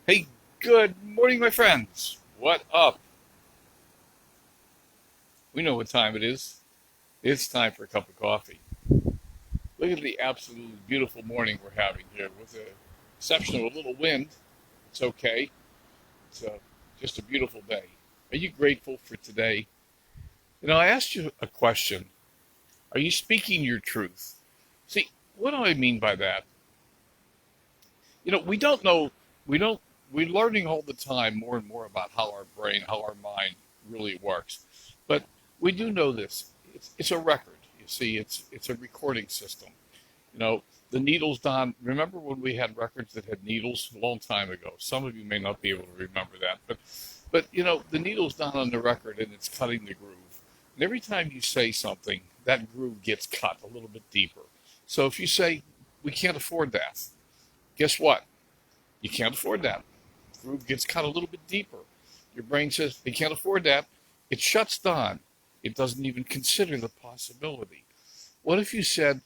Hey, good morning, my friends. What up? We know what time it is. It's time for a cup of coffee. Look at the absolutely beautiful morning we're having here with the exception of a little wind. It's okay. It's just a beautiful day. Are you grateful for today? I asked you a question. Are you speaking your truth? See, what do I mean by that? We don't know, we don't, we're learning all the time more and more about how our brain, how our mind really works. But we do know this. It's a record. You see, it's a recording system. You know, the needles, Don, remember when we had records that had needles a long time ago? Some of you may not be able to remember that, but the needle's down on the record and it's cutting the groove. And every time you say something, that groove gets cut a little bit deeper. So if you say, we can't afford that, guess what? You can't afford that. The groove gets cut a little bit deeper. Your brain says, they can't afford that. It shuts down. It doesn't even consider the possibility. What if you said,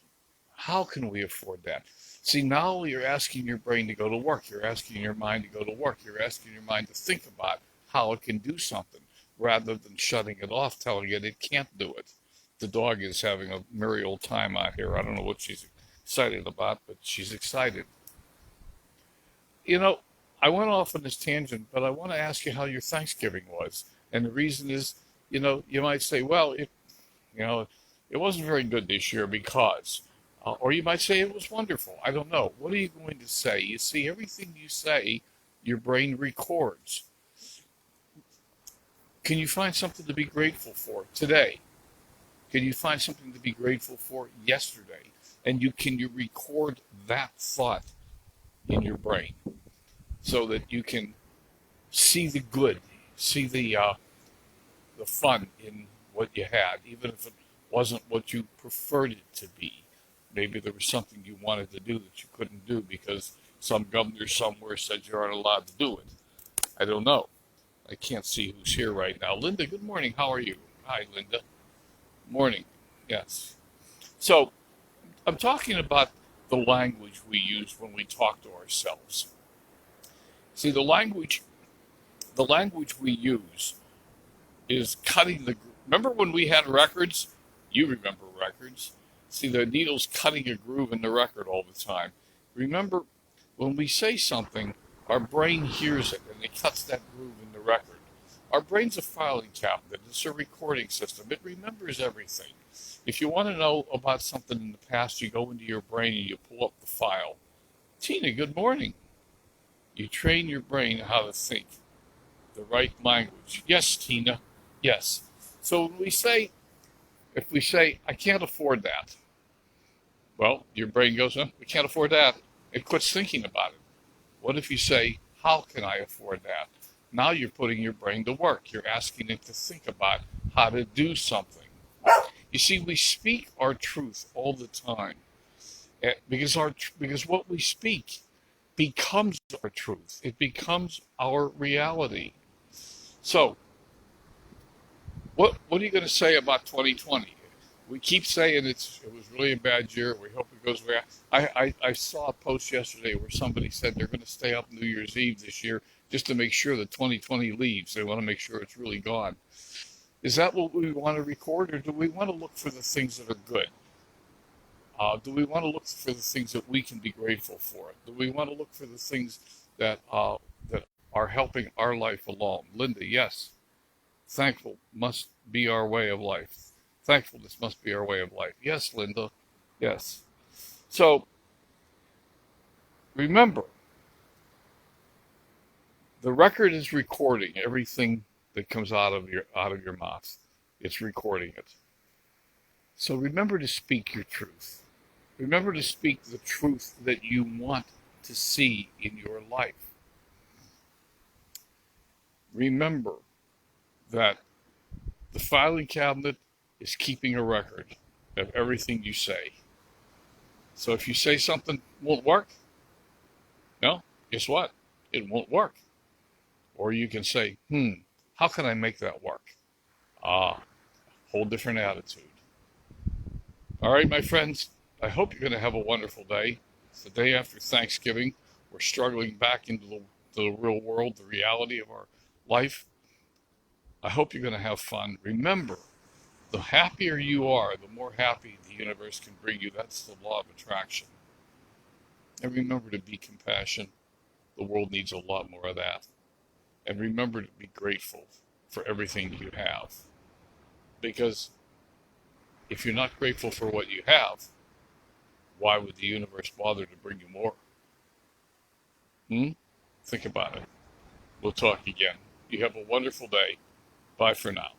how can we afford that? See, now you're asking your brain to go to work. You're asking your mind to go to work. You're asking your mind to think about how it can do something rather than shutting it off, telling it can't do it. The dog is having a merry old time out here. I don't know what she's excited about, but she's excited. You know, I went off on this tangent, but I want to ask you how your Thanksgiving was. And the reason is, you might say, well, you know, it wasn't very good this year because, or you might say it was wonderful. I don't know. What are you going to say? You see, everything you say, your brain records. Can you find something to be grateful for today? Can you find something to be grateful for yesterday? And can you record that thought in your brain so that you can see the good, see the fun in what you had, even if it wasn't what you preferred it to be. Maybe there was something you wanted to do that you couldn't do because some governor somewhere said you aren't allowed to do it. I don't know. I can't see who's here right now. Linda, good morning. How are you? Hi, Linda. Morning. Yes. So I'm talking about the language we use when we talk to ourselves. See, the language we use is cutting the. Remember when we had records? You remember records. See, the needle's cutting a groove in the record all the time. Remember, when we say something, our brain hears it and it cuts that groove in the record. Our brain's a filing cabinet. It's a recording system. It remembers everything. If you want to know about something in the past, you go into your brain and you pull up the file. Tina, good morning. You train your brain how to think the right language. Yes, Tina. Yes. So if we say, I can't afford that, well, your brain goes, we can't afford that. It quits thinking about it. What if you say, how can I afford that? Now you're putting your brain to work. You're asking it to think about how to do something. You see, we speak our truth all the time because what we speak becomes our truth. It becomes our reality. So what are you going to say about 2020? We keep saying it was really a bad year. We hope it goes away. I saw a post yesterday where somebody said they're going to stay up New Year's Eve this year just to make sure that 2020 leaves. They want to make sure it's really gone. Is that what we want to record, or do we want to look for the things that are good? Do we want to look for the things that we can be grateful for? Do we want to look for the things that are helping our life along? Linda, yes. Thankful must be our way of life. Thankfulness must be our way of life. Yes, Linda. Yes. So remember, the record is recording everything that comes out of your mouth. It's recording it. So remember to speak your truth. Remember to speak the truth that you want to see in your life. Remember that the filing cabinet is keeping a record of everything you say. So if you say something won't work, no, guess what? It won't work. Or you can say, how can I make that work? Ah, whole different attitude. All right, my friends, I hope you're going to have a wonderful day. It's the day after Thanksgiving. We're struggling back into the the real world, the reality of our life. I hope you're going to have fun. Remember, the happier you are, the more happy the universe can bring you. That's the law of attraction. And remember to be compassionate. The world needs a lot more of that. And remember to be grateful for everything you have. Because if you're not grateful for what you have, why would the universe bother to bring you more? Think about it. We'll talk again. You have a wonderful day. Bye for now.